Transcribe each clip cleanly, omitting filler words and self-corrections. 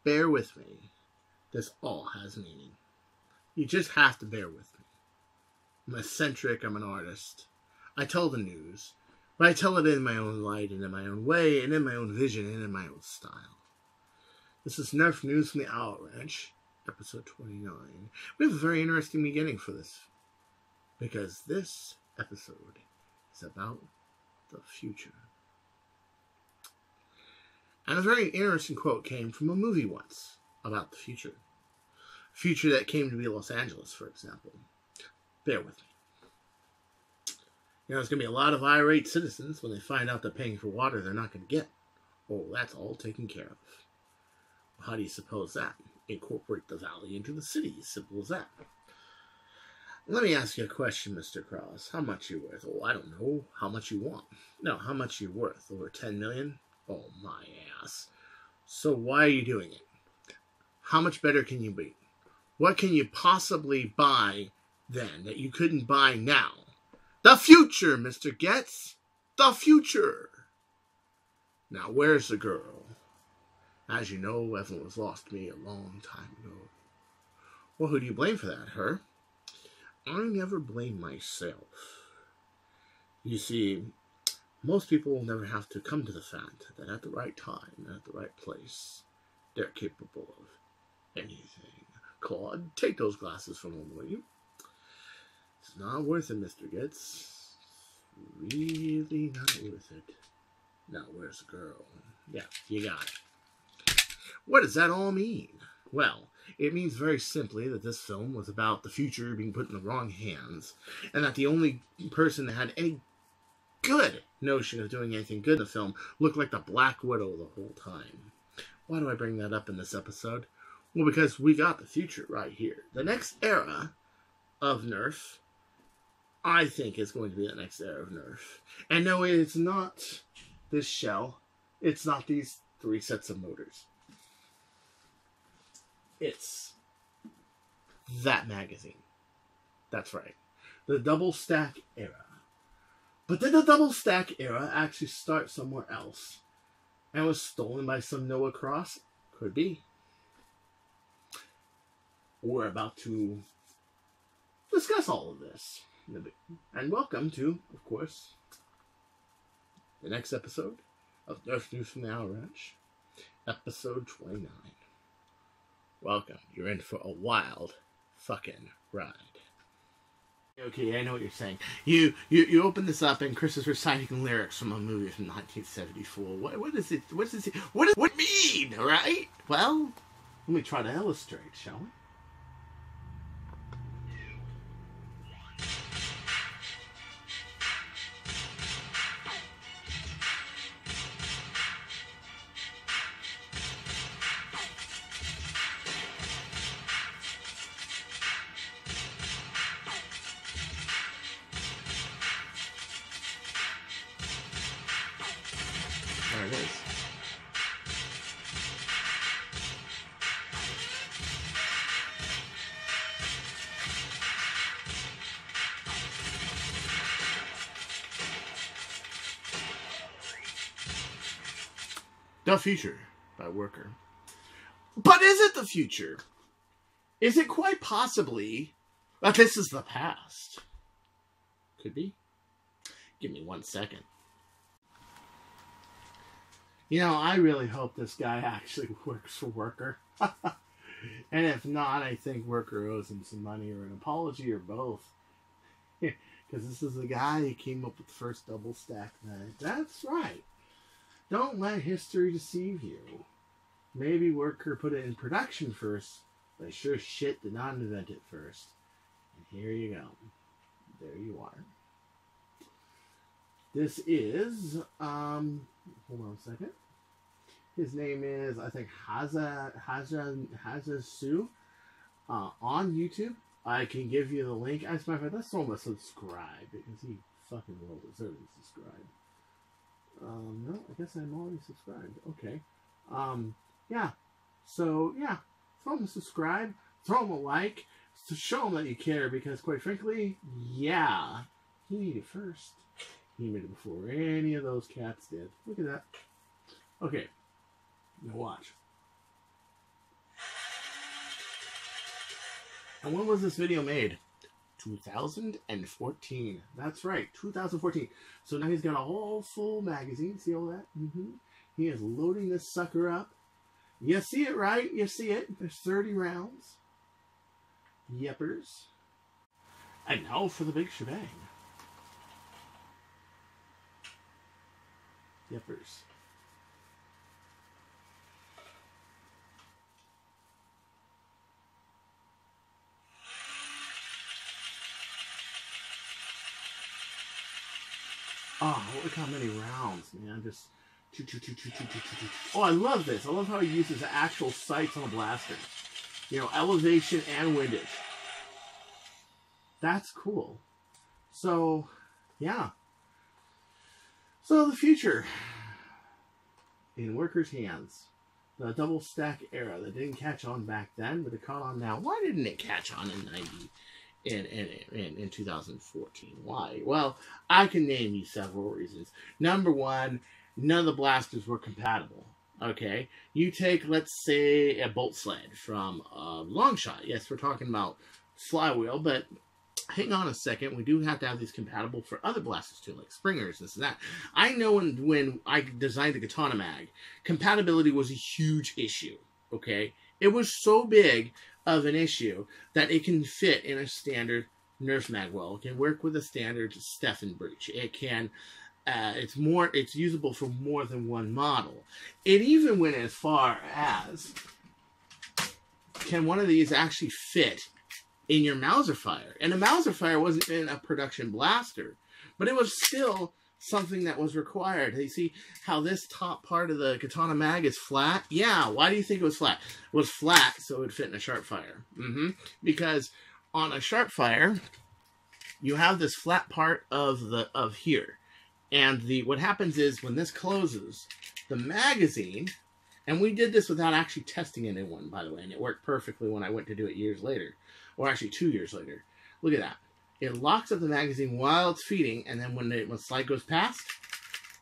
bear with me. This all has meaning. You just have to bear with me. I'm eccentric, I'm an artist. I tell the news, but I tell it in my own light and in my own way and in my own vision and in my own style. This is Nerf News from the Owl Ranch, episode 29. We have a very interesting beginning for this, because this episode is about the future. And a very interesting quote came from a movie once about the future. Future that came to be Los Angeles, for example. Bear with me. You know, there's going to be a lot of irate citizens when they find out that paying for water they're not going to get. Oh, that's all taken care of. Well, how do you suppose that? Incorporate the valley into the city. Simple as that. Let me ask you a question, Mr. Cross. How much are you worth? Oh, I don't know. How much you want? No, how much are you worth? Over 10 million? Oh, my ass. So why are you doing it? How much better can you be? What can you possibly buy then that you couldn't buy now? The future, Mr. Getz. The future. Now, where's the girl? As you know, Evelyn was lost to me a long time ago. Well, who do you blame for that? Her? I never blame myself. You see, most people will never have to come to the fact that at the right time and at the right place, they're capable of anything. Claude, take those glasses from him, will you? It's not worth it, Mr. Getz. Really not worth it. Now, where's the girl? Yeah, you got it. What does that all mean? Well, it means very simply that this film was about the future being put in the wrong hands, and that the only person that had any good notion of doing anything good in the film looked like the Black Widow the whole time. Why do I bring that up in this episode? Well, because we got the future right here. The next era of Nerf, I think, is going to be the next era of Nerf. And no, it's not this shell. It's not these 3 sets of motors. It's that magazine. That's right. The double stack era. But did the double stack era actually start somewhere else and was stolen by some Noah Cross? Could be. We're about to discuss all of this. And welcome to, of course, the next episode of Nerf News from the Owl Ranch, episode 29. Welcome. You're in for a wild fucking ride. Okay, I know what you're saying. You open this up and Chris is reciting lyrics from a movie from 1974. What is it? What does it mean, right? Well, let me try to illustrate, shall we? There it is. The Future by Worker. But is it the future? Is it quite possibly that this is the past? Could be. Give me 1 second. You know, I really hope this guy actually works for Worker. And if not, I think Worker owes him some money or an apology or both. Because this is the guy who came up with the first double stack knife. That's right. Don't let history deceive you. Maybe Worker put it in production first, but I sure shit did not invent it first. And here you go. There you are. This is, hold on a second. His name is, I think, Haza Su on YouTube. I can give you the link. As a matter of fact, let's almost subscribe because he fucking well deserves to subscribe. No, I guess I'm already subscribed. Okay. Yeah. So, yeah. Throw him a subscribe. Throw him a like. To show him that you care because, quite frankly, yeah. He made it first. He made it before any of those cats did. Look at that. Okay. Now watch. And when was this video made? 2014. That's right, 2014. So now he's got a whole full magazine. See all that? He is loading this sucker up. You see it, right? You see it. There's 30 rounds. Yeppers. And now for the big shebang. Yeppers. Oh, look how many rounds, man. Just choo. Oh, I love this. I love how he uses actual sights on a blaster. You know, elevation and windage. That's cool. So, yeah. So, the future in workers' hands. The double stack era that didn't catch on back then, but it caught on now. Why didn't it catch on in 2014? Why? Well, I can name you several reasons. Number one, none of the blasters were compatible. Okay, you take, let's say, a bolt sled from a long shot. Yes, we're talking about flywheel, but hang on a second. We do have to have these compatible for other blasters too, like springers, this and that. I know when I designed the Katana mag, compatibility was a huge issue. Okay, it was so big of an issue that it can fit in a standard Nerf mag well. It can work with a standard Stefan breech. It can. It's usable for more than one model. It even went as far as, can one of these actually fit in your Mauser fire? And a Mauser fire wasn't in a production blaster, but it was still something that was required. You see how this top part of the Katana mag is flat? Yeah, why do you think it was flat? It was flat so it would fit in a sharp fire. Because on a sharp fire, you have this flat part of here. And what happens is when this closes, the magazine, and we did this without actually testing it in one, by the way, and it worked perfectly when I went to do it years later, or actually 2 years later. Look at that. It locks up the magazine while it's feeding, and then when the slide goes past,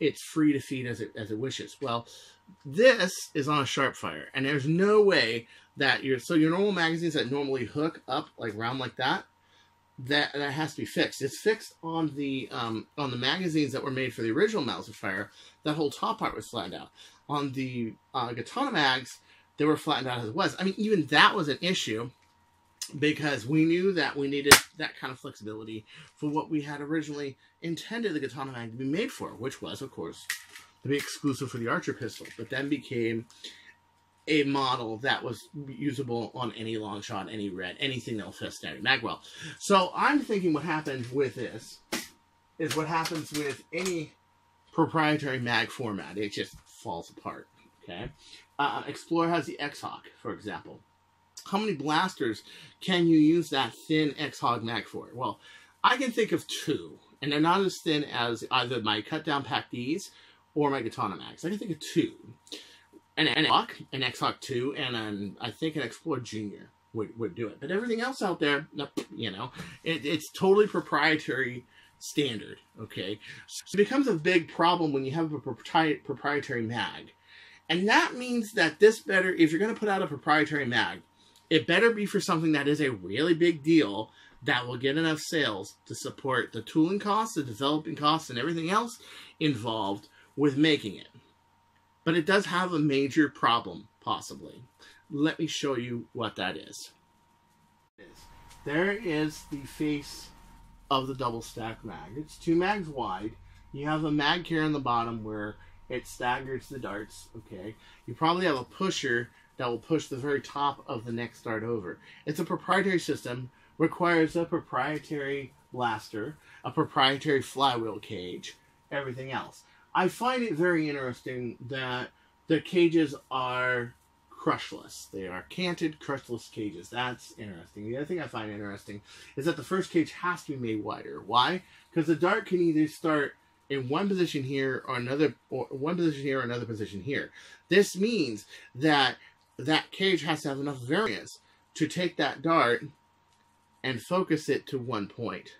it's free to feed as it wishes. Well, this is on a sharp fire, and there's no way that your normal magazines that normally hook up like round like that, that has to be fixed. It's fixed on the magazines that were made for the original Mauser fire. That whole top part was flattened out. On the Katana mags, they were flattened out as it was. I mean, even that was an issue because we knew that we needed that kind of flexibility for what we had originally intended the Katana mag to be made for, which was, of course, to be exclusive for the Archer pistol, but then became a model that was usable on any long shot, any red, anything that will fit standard magwell. So I'm thinking what happens with this is what happens with any proprietary mag format. It just falls apart. Okay, Explorer has the X-Hawk, for example. How many blasters can you use that thin X-Hawk mag for? Well, I can think of two, and they're not as thin as either my cut-down Pac Ds or my Katana mags. I can think of two. An X-Hawk 2, and I think an Explorer Junior would do it. But everything else out there, you know, it's totally proprietary standard, okay? So it becomes a big problem when you have a proprietary mag. And that means that this better, if you're going to put out a proprietary mag, it better be for something that is a really big deal that will get enough sales to support the tooling costs, the developing costs, and everything else involved with making it. But it does have a major problem, possibly. Let me show you what that is. There is the face of the double stack mag. It's 2 mags wide. You have a mag here on the bottom where it staggers the darts, okay? You probably have a pusher that will push the very top of the next dart over. It's a proprietary system, requires a proprietary blaster, a proprietary flywheel cage, everything else. I find it very interesting that the cages are crushless. They are canted, crushless cages. That's interesting. The other thing I find interesting is that the first cage has to be made wider. Why? Because the dart can either start in one position here or another, or one position here or another position here. This means that that cage has to have enough variance to take that dart and focus it to one point.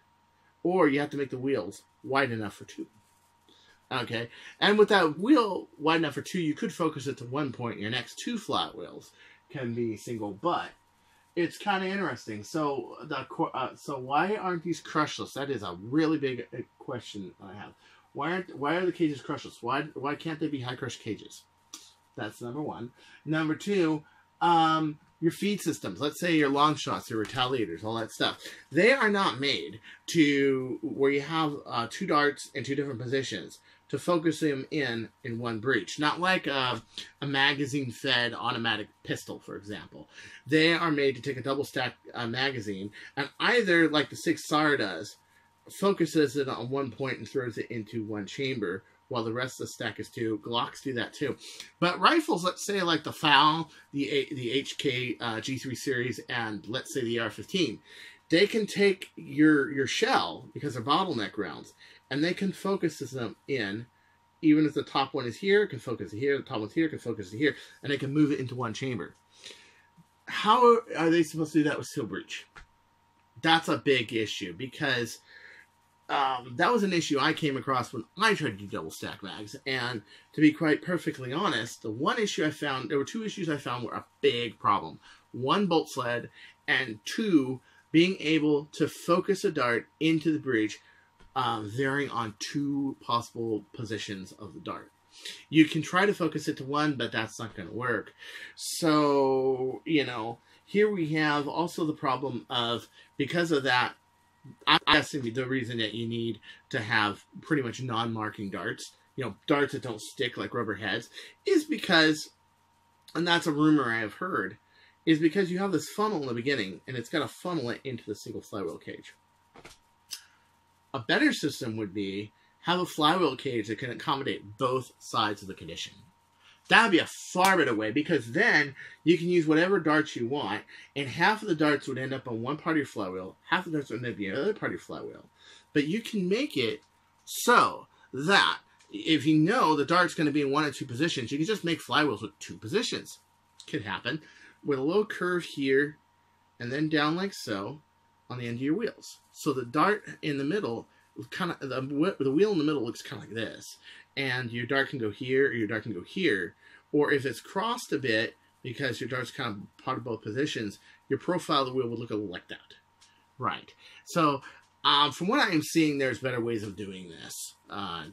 Or you have to make the wheels wide enough for 2. Okay, and with that wheel wide enough for 2, you could focus it to one point. Your next 2 flat wheels can be single, but it's kind of interesting. So so why aren't these crushless? That is a really big question I have. Why are the cages crushless? Why can't they be high crush cages? That's number one. Number two, your feed systems. Let's say your long shots, your retaliators, all that stuff. They are not made to where you have 2 darts in 2 different positions to focus them in one breach. Not like a magazine-fed automatic pistol, for example. They are made to take a double-stack magazine and either, like the 6 SAR does, focuses it on one point and throws it into one chamber, while the rest of the stack is 2. Glocks do that too. But rifles, let's say like the FAL, the HK G3 series, and let's say the AR-15, they can take your shell, because they're bottleneck rounds, and they can focus them in, even if the top one is here, it can focus it here, the top one's here, it can focus it here, and they can move it into one chamber. How are they supposed to do that with Seal Breach? That's a big issue, because that was an issue I came across when I tried to do double stack mags. And to be quite perfectly honest, the one issue I found, there were 2 issues I found were a big problem. 1, bolt sled, and 2, being able to focus a dart into the breach, varying on 2 possible positions of the dart. You can try to focus it to one, but that's not going to work. So, you know, here we have also the problem of, because of that, I'm guessing the reason that you need to have pretty much non-marking darts, you know, darts that don't stick like rubber heads, is because, and that's a rumor I have heard, is because you have this funnel in the beginning, and it's got to funnel it into the single flywheel cage. A better system would be have a flywheel cage that can accommodate both sides of the condition. That would be a far better way, because then you can use whatever darts you want, and half of the darts would end up on one part of your flywheel, half of the darts would end up on the other part of your flywheel. But you can make it so that if you know the dart's going to be in 1 or 2 positions, you can just make flywheels with 2 positions. Could happen with a little curve here, and then down like so on the end of your wheels. So the dart in the middle, kind of the wheel in the middle looks kind of like this. And your dart can go here, or your dart can go here. Or if it's crossed a bit, because your dart's kind of part of both positions, your profile of the wheel would look a little like that. Right. So, from what I am seeing, there's better ways of doing this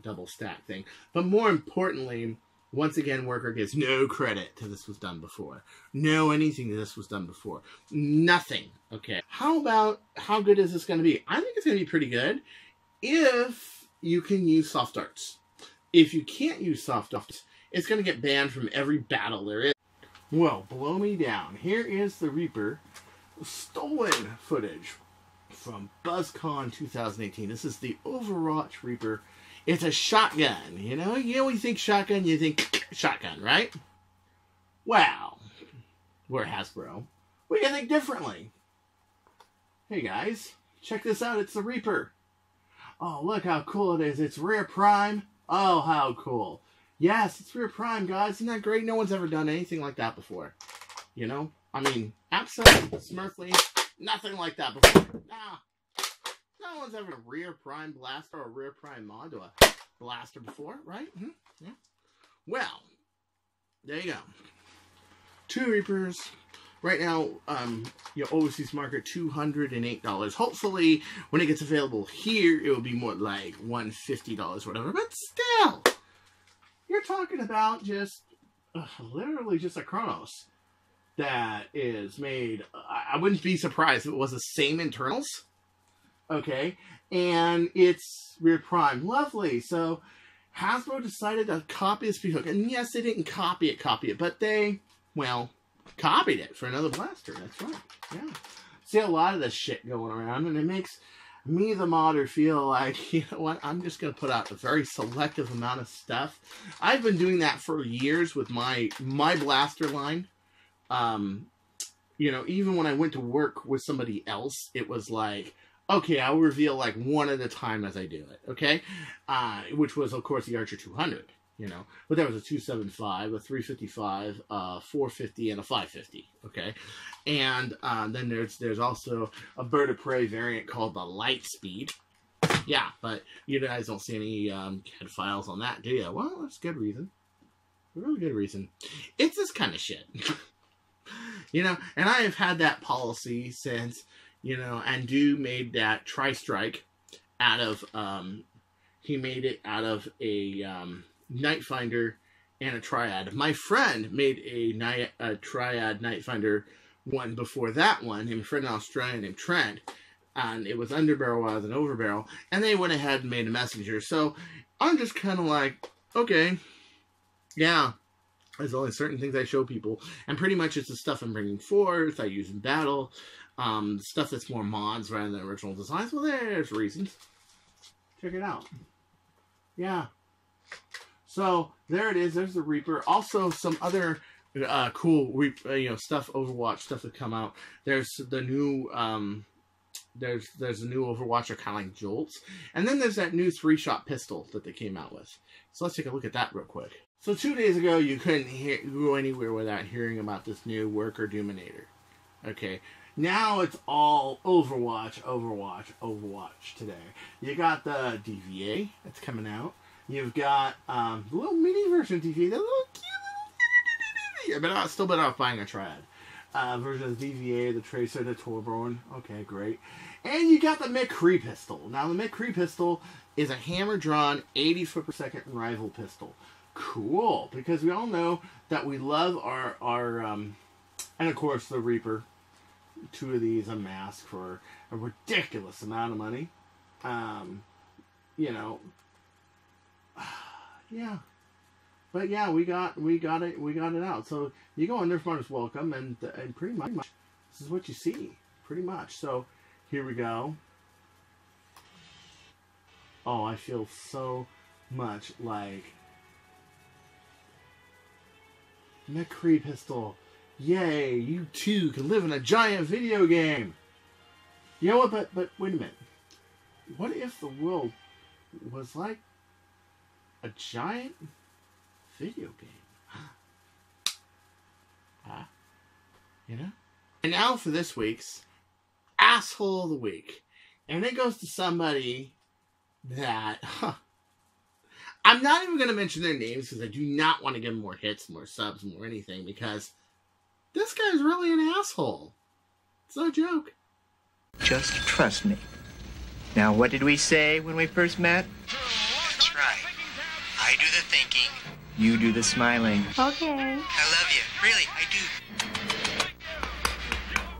double stack thing. But more importantly, once again, Worker gives no credit to this was done before. No anything that this was done before. Nothing. Okay. How good is this going to be? I think it's going to be pretty good if you can use soft darts. If you can't use soft darts, it's going to get banned from every battle there is. Well, blow me down. Here is the Reaper stolen footage from BuzzCon 2018. This is the Overwatch Reaper. It's a shotgun. You know when you think shotgun, you think shotgun, right? Well, we're Hasbro. We can think differently. Hey guys, check this out. It's the Reaper. Oh, look how cool it is. It's Rare Prime. Oh, how cool. Yes, it's Rare Prime, guys. Isn't that great? No one's ever done anything like that before. You know? I mean, absolutely, Smurfly, nothing like that before. Nah. No one's ever a Rare Prime blaster or a Rare Prime mod to a blaster before, right? Yeah. Well, there you go. 2 Reapers. Right now, your overseas market, $208. Hopefully, when it gets available here, it will be more like $150 or whatever. But still, you're talking about just, literally just a Chronos that is made. I wouldn't be surprised if it was the same internals. Okay, and it's Rear Prime. Lovely. So, Hasbro decided to copy this pre-hook. And yes, they didn't copy it, but they, well, copied it for another blaster. That's right. Yeah. See a lot of this shit going around, and it makes me, the modder, feel like, you know what, I'm just going to put out a very selective amount of stuff. I've been doing that for years with my blaster line. You know, even when I went to work with somebody else, it was like, okay, I'll reveal like one at a time as I do it, okay? Which was, of course, the Archer 200. You know, but there was a 275, a 355, 450, and a 550. Okay, and then there's also a Bird of Prey variant called the Lightspeed. Yeah, but you guys don't see any CAD files on that, do you? Well, that's a good reason. A really good reason. It's this kind of shit. You know, and I have had that policy since, you know, Andu made that tri-strike out of, he made it out of a Night Finder and a Triad. My friend made a Triad Night Finder one before that one, and a friend in Australia named Trent, and it was underbarrel rather than overbarrel, and they went ahead and made a Messenger. So I'm just kind of like, okay, yeah, there's only certain things I show people, and pretty much it's the stuff I'm bringing forth, I use in battle, stuff that's more mods rather than original designs. Well, there's reasons. Check it out. Yeah. So there it is. There's the Reaper. Also, some other cool, stuff, Overwatch stuff that come out. There's the new, there's a new Overwatcher kind of like Jolts, and then there's that new 3-shot pistol that they came out with. So let's take a look at that real quick. So 2 days ago, you couldn't go anywhere without hearing about this new Worker Dominator. Okay. Now it's all Overwatch, Overwatch, Overwatch today. You got the DVA that's coming out. You've got the little mini version of DVA, the little cute, but I still better off buying a Triad version of the DVA, the Tracer, the Torbjorn. Okay, great. And you got the McCree pistol. Now the McCree pistol is a hammer-drawn 80 foot per second rifle pistol. Cool, because we all know that we love our and of course the Reaper. 2 of these amassed for a ridiculous amount of money. You know, yeah, but yeah, we got it out. So you go on Nerf Motors Welcome, and pretty much this is what you see, pretty much. So here we go. Oh, I feel so much like McCree pistol. Yay, you too can live in a giant video game. You know what, but wait a minute. What if the world was like a giant video game? You know? And now for this week's Asshole of the Week. And it goes to somebody that, I'm not even going to mention their names because I do not want to give them more hits, more subs, more anything, because this guy's really an asshole. It's no joke. Just trust me. Now, what did we say when we first met? That's right. I do the thinking. You do the smiling. Okay. I love you. Really, I do.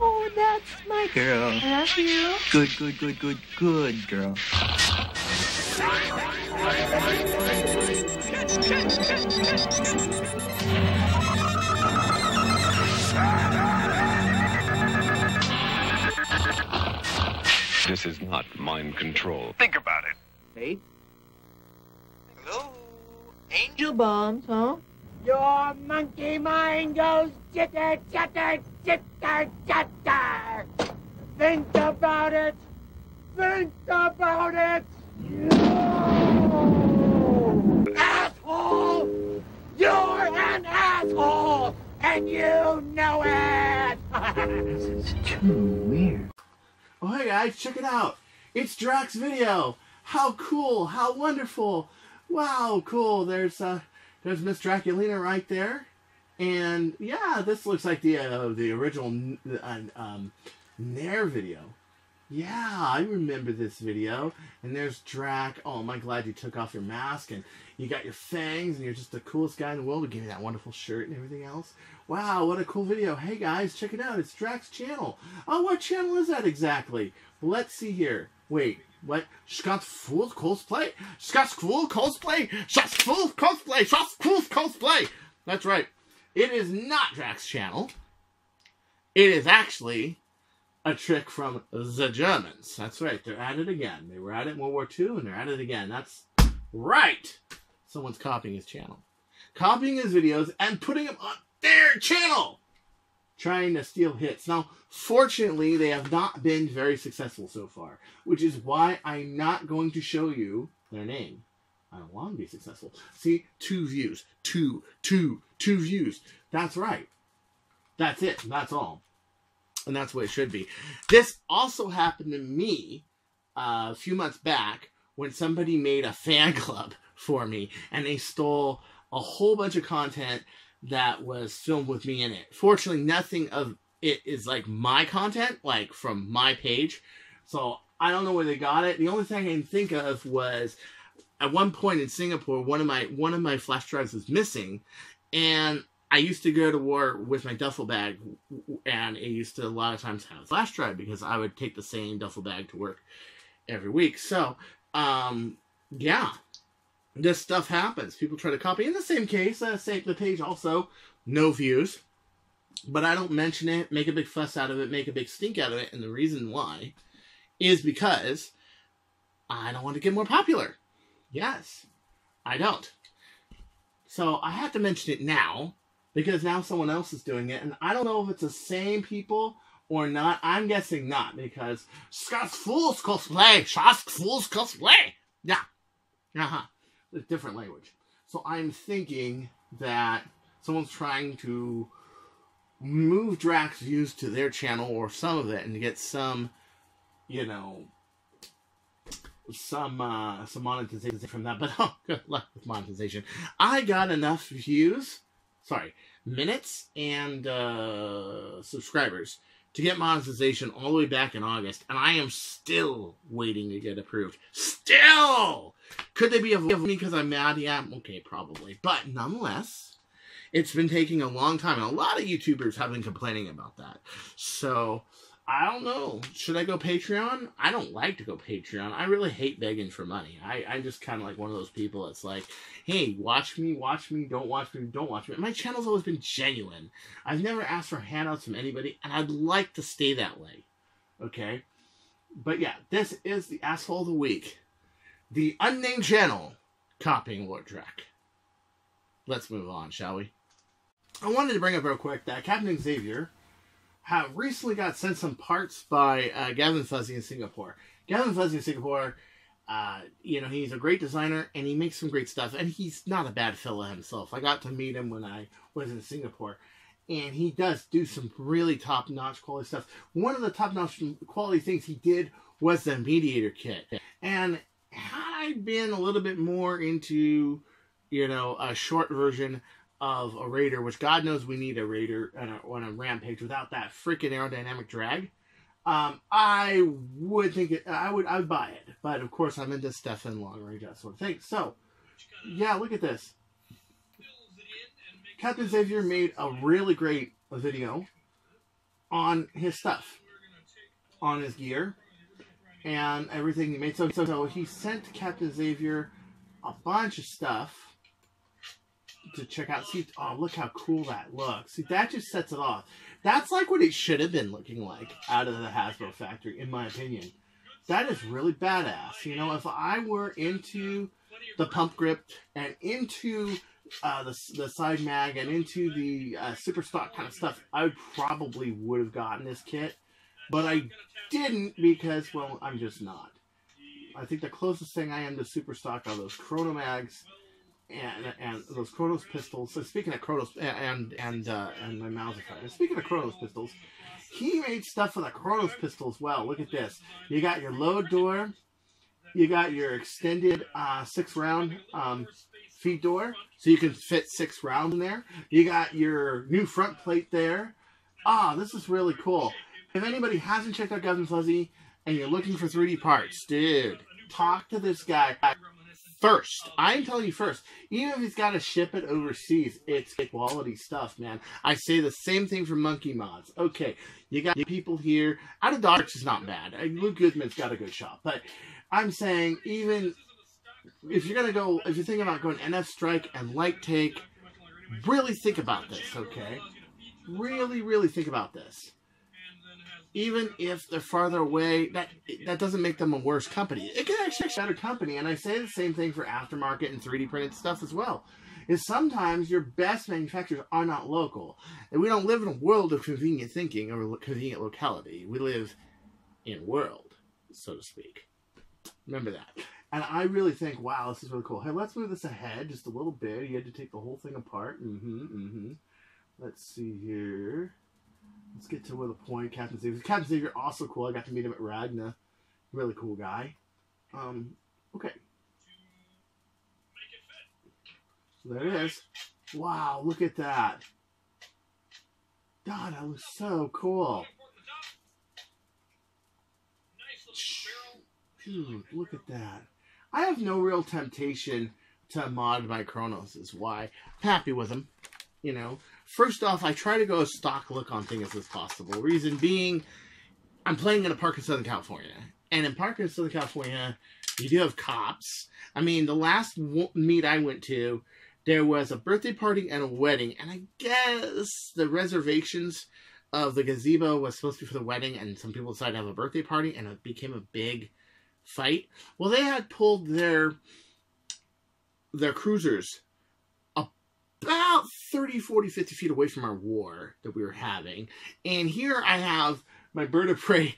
Oh, that's my girl. I love you. Good girl. This is not mind control. Think about it. Hey? Hello? Angel bombs, huh? Your monkey mind goes jitter, jitter, jitter, jitter. Think about it. Think about it. You asshole! You're an asshole, and you know it. This is too weird. Oh, hey guys, check it out. It's Drax Video. How cool, how wonderful. Wow, cool. There's Miss Draculina right there. And yeah, this looks like the original Nair video. Yeah, I remember this video. And there's Drac. Oh, am I glad you took off your mask and you got your fangs and you're just the coolest guy in the world who gave you that wonderful shirt and everything else. Wow, what a cool video. Hey guys, check it out. It's Drac's channel. Oh, what channel is that exactly? Let's see here. Wait, what? Scott's Full Cosplay? Scott's Full Cosplay? Scott's Full Cosplay? Scott's Full Cosplay? That's right. It is not Drac's channel. It is actually a trick from the Germans. That's right. They're at it again. They were at it in World War II, and they're at it again. That's right. Someone's copying his channel. Copying his videos and putting them on their channel. Trying to steal hits. Now, fortunately, they have not been very successful so far, which is why I'm not going to show you their name. I don't want to be successful. See, 2 views. Two views. That's right. That's it. That's all. And that's what it should be. This also happened to me a few months back when somebody made a fan club for me and they stole a whole bunch of content that was filmed with me in it. Fortunately, nothing of it is like my content, like from my page. So I don't know where they got it. The only thing I can think of was at one point in Singapore, one of my flash drives was missing, and I used to go to war with my duffel bag, and it used to a lot of times have a flash drive because I would take the same duffel bag to work every week. So, yeah, this stuff happens. People try to copy. In the same case, the page also, no views. But I don't mention it, make a big fuss out of it, make a big stink out of it. And the reason why is because I don't want to get more popular. Yes, I don't. So I have to mention it now, because now someone else is doing it. And I don't know if it's the same people or not. I'm guessing not, because Scott's Fools cosplay. Scott's Fools cosplay. Yeah. Uh-huh. A different language. So I'm thinking that someone's trying to move Drax views to their channel, or some of it, and to get some, you know, some monetization from that. But oh, good luck with monetization. I got enough minutes and subscribers to get monetization all the way back in August, and I am still waiting to get approved. Still! Could they be of me because I'm mad? Yeah, okay, probably. But nonetheless, it's been taking a long time, and a lot of YouTubers have been complaining about that. So, I don't know. Should I go Patreon? I don't like to go Patreon. I really hate begging for money. I'm just kind of like one of those people that's like, hey, watch me, don't watch me, don't watch me. My channel's always been genuine. I've never asked for handouts from anybody, and I'd like to stay that way. Okay? But yeah, this is the Asshole of the Week. The unnamed channel copying Lord Drac. Let's move on, shall we? I wanted to bring up real quick that Captain Xavier have recently got sent some parts by Gavin Fuzzy in Singapore. Gavin Fuzzy in Singapore, you know, he's a great designer, and he makes some great stuff, and he's not a bad fella himself. I got to meet him when I was in Singapore, and he does do some really top-notch quality stuff. One of the top-notch quality things he did was the Mediator kit, and had I been a little bit more into, you know, a short version of a Raider, which God knows we need a Raider on a Rampage without that freaking aerodynamic drag, I would think I would buy it. But of course, I'm into stuff in long range, that sort of thing. So, yeah, look at this. Captain Xavier made a really great video on his stuff, on his gear, and everything he made. So he sent Captain Xavier a bunch of stuff to check out. See, oh, look how cool that looks. See, that just sets it off. That's like what it should have been looking like out of the Hasbro factory, in my opinion. That is really badass. You know, if I were into the pump grip and into the side mag and into the super stock kind of stuff, I probably would have gotten this kit. But I didn't because, well, I'm just not. I think the closest thing I am to super stock are those Chrono mags and those Chronos pistols. So speaking of Chronos and my Mauser fighter. Speaking of Chronos pistols, he made stuff for the Chronos pistol as well. Look at this. You got your load door. You got your extended 6-round feed door, so you can fit 6 rounds in there. You got your new front plate there. Ah, this is really cool. If anybody hasn't checked out Gavin Fuzzy and you're looking for 3D parts, dude, talk to this guy first. I'm telling you first. Even if he's got to ship it overseas, it's quality stuff, man. I say the same thing for Monkey Mods. Okay, you got people here. Out of Darks is not bad. Luke Goodman's got a good shop. But I'm saying, even if you're thinking about going NF Strike and Light Take, really think about this, okay? Really, really think about this. Even if they're farther away, that doesn't make them a worse company. It can actually be a better company, and I say the same thing for aftermarket and 3D printed stuff as well. Is sometimes your best manufacturers are not local. And we don't live in a world of convenient thinking or convenient locality. We live in world, so to speak. Remember that. And I really think, wow, this is really cool. Hey, let's move this ahead just a little bit. You had to take the whole thing apart. Let's see here. Let's get to where the point. Captain Xavier. Captain Xavier, also cool. I got to meet him at Ragna. Really cool guy. Okay. So there it is. Wow, look at that. God, that looks so cool. Dude, look at that. I have no real temptation to mod my Chronos, is why I'm happy with them. You know, first off, I try to go as stock look on things as possible. Reason being, I'm playing in a park in Southern California. And in park in Southern California, you do have cops. I mean, the last meet I went to, there was a birthday party and a wedding. And I guess the reservations of the gazebo was supposed to be for the wedding. And some people decided to have a birthday party. And it became a big fight. Well, they had pulled their cruisers about 30, 40, 50 feet away from our war that we were having. And here I have my bird of prey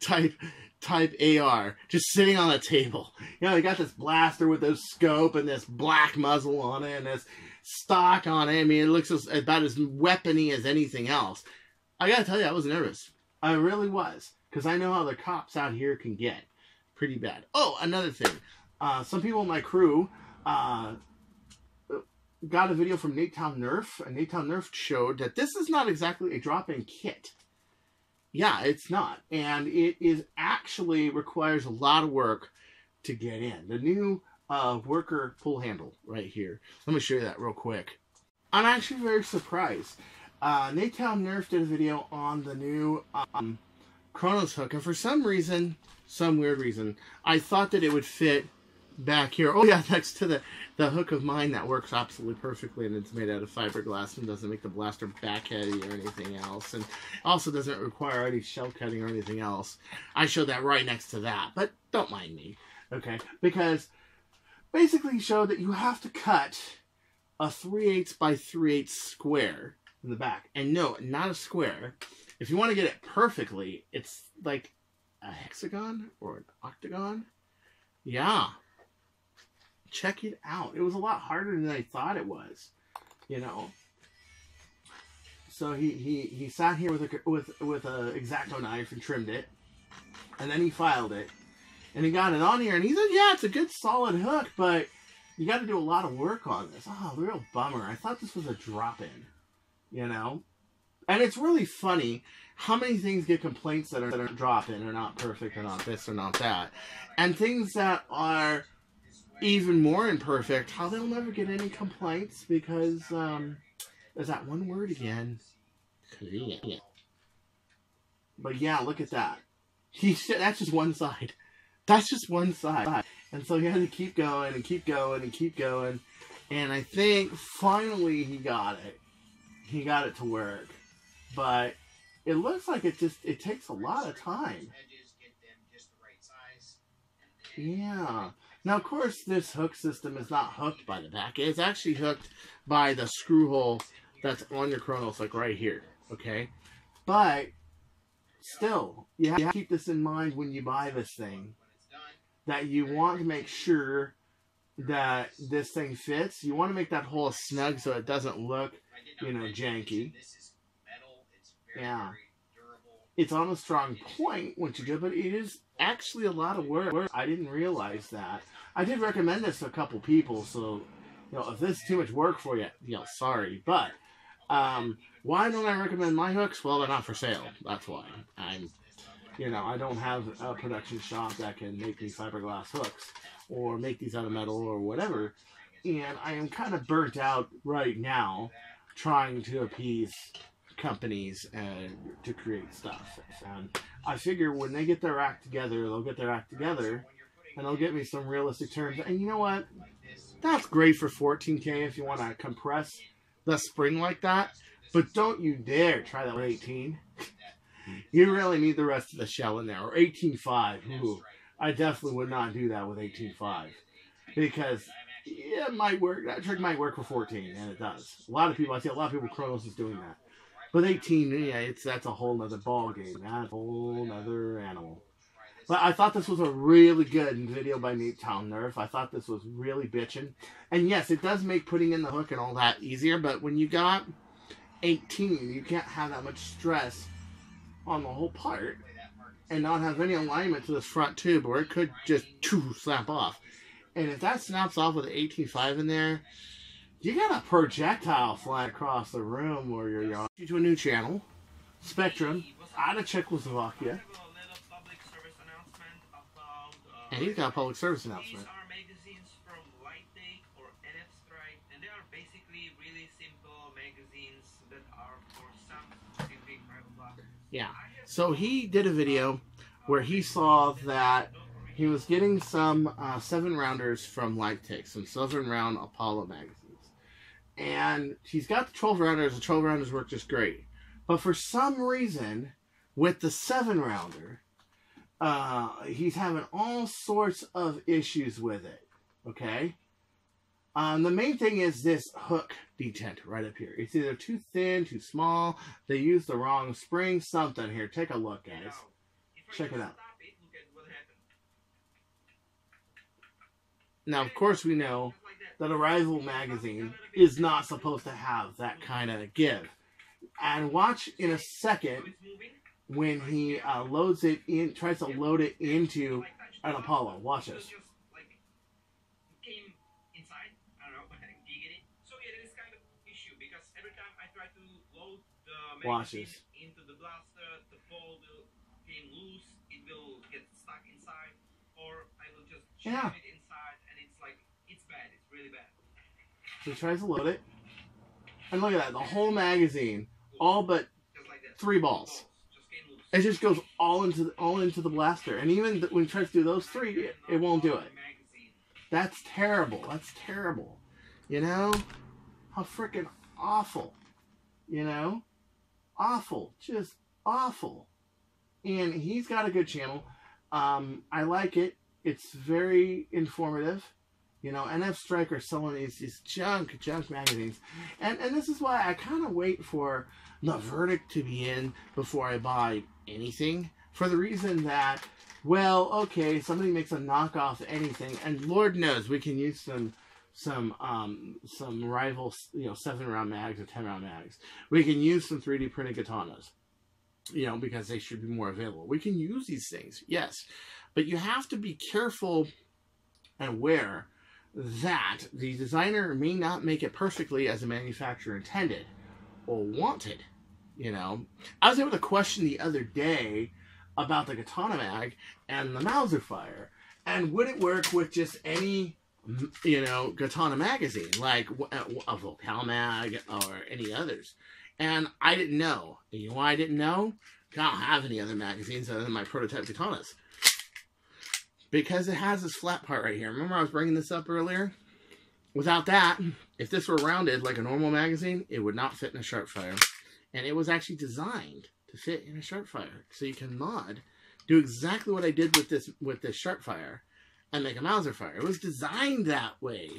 type AR just sitting on the table. You know, they got this blaster with this scope and this black muzzle on it and this stock on it. I mean, it looks about as weapony as anything else. I gotta tell you, I was nervous. I really was. Because I know how the cops out here can get pretty bad. Oh, another thing. Some people in my crew got a video from Nerf, and Nerf showed that this is not exactly a drop-in kit. Yeah, it's not. And it is actually requires a lot of work to get in. The new worker pull handle right here. Let me show you that real quick. I'm actually very surprised. Nerf did a video on the new Chronos hook, and for some reason, some weird reason, I thought that it would fit back here. Oh yeah, next to the hook of mine that works absolutely perfectly, and it's made out of fiberglass and doesn't make the blaster back heavy or anything else, and also doesn't require any shell cutting or anything else. I showed that right next to that, but don't mind me, okay? Because basically he showed that you have to cut a 3/8 by 3/8 square in the back, and no, not a square. If you want to get it perfectly, it's like a hexagon or an octagon. Yeah. Check it out. It was a lot harder than I thought it was, you know. So he sat here with a X-Acto knife and trimmed it, and then he filed it, and he got it on here, and he said, "Yeah, it's a good solid hook, but you got to do a lot of work on this." Oh, real bummer. I thought this was a drop-in, you know. And it's really funny how many things get complaints that are drop-in or not perfect or not this or not that, and things that are even more imperfect, how they'll never get any complaints because there's that one word again. Convenient. But yeah, look at that. That's just one side. That's just one side. And so he had to keep going and keep going and keep going. And I think finally he got it. He got it to work. But it looks like it takes a lot of time. Yeah. Now, of course, this hook system is not hooked by the back. It's actually hooked by the screw hole that's on your Chronos, like right here, okay? But, still, you have to keep this in mind when you buy this thing. That you want to make sure that this thing fits. You want to make that hole snug so it doesn't look, you know, janky. Yeah. It's on a strong point once you do it, but it is actually a lot of work. I didn't realize that. I did recommend this to a couple people, so, you know, if this is too much work for you, you know, sorry. But, why don't I recommend my hooks? Well, they're not for sale. That's why. You know, I don't have a production shop that can make me fiberglass hooks or make these out of metal or whatever. And I am kind of burnt out right now trying to appease companies to create stuff. And I figure when they get their act together, they'll get their act together and they'll get me some realistic terms. And you know what? That's great for 14K if you want to compress the spring like that. But don't you dare try that with 18. You really need the rest of the shell in there. Or 18.5. Ooh, I definitely would not do that with 18.5. Because yeah, it might work. That trick might work for 14, and it does. I see a lot of people Chronos is doing that. But 18, yeah, that's a whole nother ball game. That's a whole nother animal. But I thought this was a really good video by Nerf. I thought this was really bitchin'. And yes, it does make putting in the hook and all that easier, but when you got 18, you can't have that much stress on the whole part and not have any alignment to this front tube, or it could just snap off. And if that snaps off with an 18.5 in there, You got a projectile flying across the room where you're on. To a new channel, Spectrum, out of Czechoslovakia. And he's got a public service announcement. These are magazines from Lightake or NF Strike, and they are basically really simple magazines that are for some specific private bloggers. Yeah. So he did a video where he saw that he was getting some 7-rounders from Lightake, some 7-round Apollo magazines. And he's got the 12-rounders. The 12-rounders work just great. But for some reason, with the 7-rounder, he's having all sorts of issues with it. Okay? The main thing is this hook detent right up here. It's either too thin, too small. They used the wrong spring, something. Here, take a look, guys. Check it out. Now, of course, we know that a rival magazine is not supposed to have that kind of give. And watch in a second when he loads it in, tries to load it into an Apollo. Watch this. Watch this. Into the blaster, the ball will came loose. It will get stuck inside, or I will just jam it inside, and it's like it's bad. It's really bad. So he tries to load it, and look at that. The whole magazine, all but 3 balls. It just goes all into the blaster, and even when he tries to do those 3, it won't do it. That's terrible. That's terrible. You know, how freaking awful. You know, awful, just awful. And he's got a good channel. I like it. It's very informative. You know, NF Strike are selling these junk magazines. And this is why I kind of wait for the verdict to be in before I buy anything. For the reason that, well, okay, somebody makes a knockoff anything, and Lord knows we can use some rival, you know, 7-round mags or 10-round mags. We can use some 3D printed katanas, you know, because they should be more available. We can use these things, yes, but you have to be careful and aware that the designer may not make it perfectly as the manufacturer intended or wanted. You know, I was able to question the other day about the katana mag and the Mauser fire, and would it work with just any, you know, katana magazine like a Vocal mag or any others? And I didn't know. And you know why I didn't know? I don't have any other magazines other than my prototype katanas. Because it has this flat part right here. Remember I was bringing this up earlier? Without that, if this were rounded like a normal magazine, it would not fit in a Sharpfire. And it was actually designed to fit in a Sharpfire. So you can do exactly what I did with this Sharpfire and make a Mauser fire. It was designed that way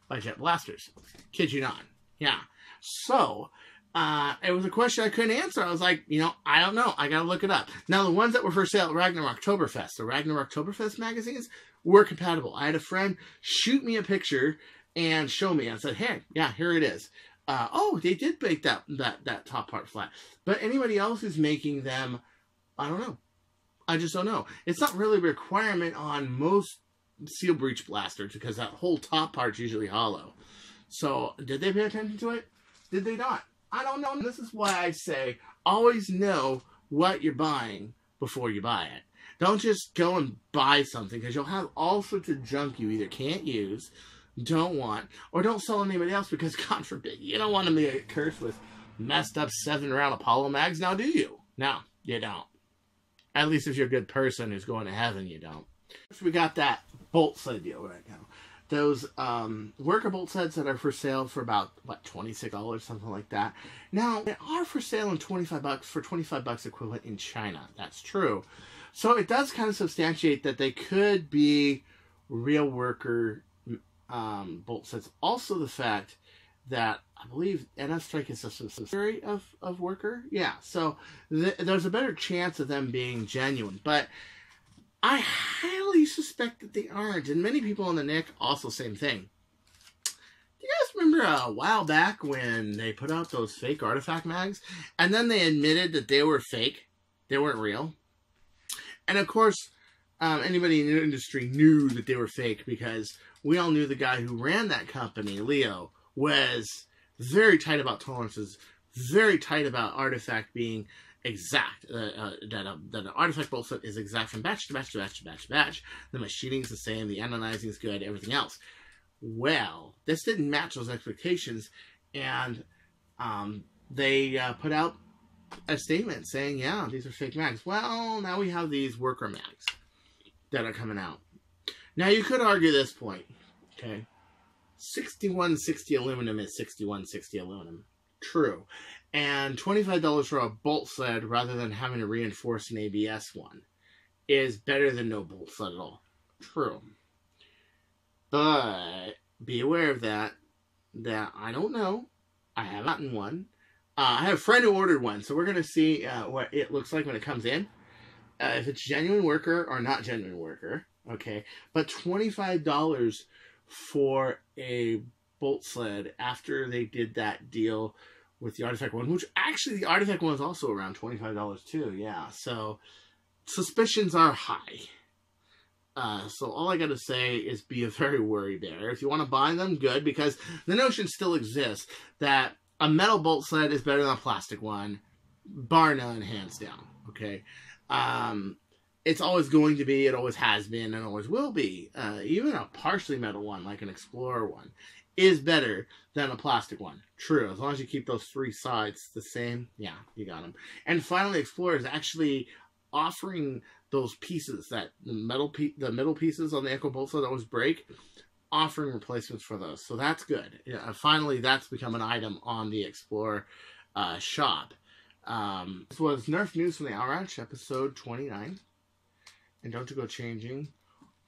by Jet Blasters. Kid you not. Yeah. So, it was a question I couldn't answer. I was like, you know, I don't know. I gotta look it up. Now, the ones that were for sale at Ragnarok Oktoberfest, the Ragnarok Oktoberfest magazines, were compatible. I had a friend shoot me a picture and show me. I said, hey, yeah, here it is. Oh, they did make that top part flat. But anybody else who's making them, I don't know. I just don't know. It's not really a requirement on most seal breech blasters because that whole top part's usually hollow. So, did they pay attention to it? Did they not? I don't know. This is why I say always know what you're buying before you buy it. Don't just go and buy something because you'll have all sorts of junk you either can't use, don't want, or don't sell anybody else because, God forbid, you don't want to be cursed with messed up 7-round Apollo mags, now do you? No, you don't. At least if you're a good person who's going to heaven, you don't. We got that bolt set deal right now. Those worker bolt sets that are for sale for about, what, $26, something like that. Now, they are for sale in $25 for $25 equivalent in China. That's true. So it does kind of substantiate that they could be real worker bolt sets. Also the fact that I believe NF Strike is a subsidiary of worker. Yeah, so there's a better chance of them being genuine. But I highly suspect that they aren't. And many people on the Nick also same thing. Do you guys remember a while back when they put out those fake artifact mags? And then they admitted that they were fake. They weren't real. And of course, anybody in the industry knew that they were fake because we all knew the guy who ran that company, Leo, was very tight about tolerances, very tight about artifact being exact, that an artifact bolt set is exact from batch to batch to batch to batch to batch. The machining is the same, the anodizing is good, everything else. Well, this didn't match those expectations, and they put out a statement saying, yeah, these are fake mags. Well, now we have these worker mags that are coming out. Now, you could argue this point, okay? 6160 aluminum is 6160 aluminum. True. And $25 for a bolt sled rather than having to reinforce an ABS one is better than no bolt sled at all. True. But be aware of that I don't know. I haven't gotten one. I have a friend who ordered one, so we're going to see what it looks like when it comes in. If it's genuine worker or not genuine worker. Okay. But $25 for a bolt sled after they did that deal with the Artifact one, which actually the Artifact one is also around $25 too. Yeah. So suspicions are high. So all I got to say is be very worried there. If you want to buy them, good, because the notion still exists that a metal bolt sled is better than a plastic one, bar none, hands down. Okay. It's always going to be, it always has been, and always will be. Even a partially metal one, like an Explorer one, is better than a plastic one. True. As long as you keep those three sides the same, yeah, you got them. And finally, Explorer is actually offering those pieces, that the middle pieces on the Echo Bolt sled that always break, offering replacements for those. So that's good. Yeah, finally, that's become an item on the Explorer shop. This was Nerf News from the Hour Ouch, episode 29. And don't you go changing.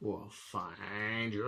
We'll find you.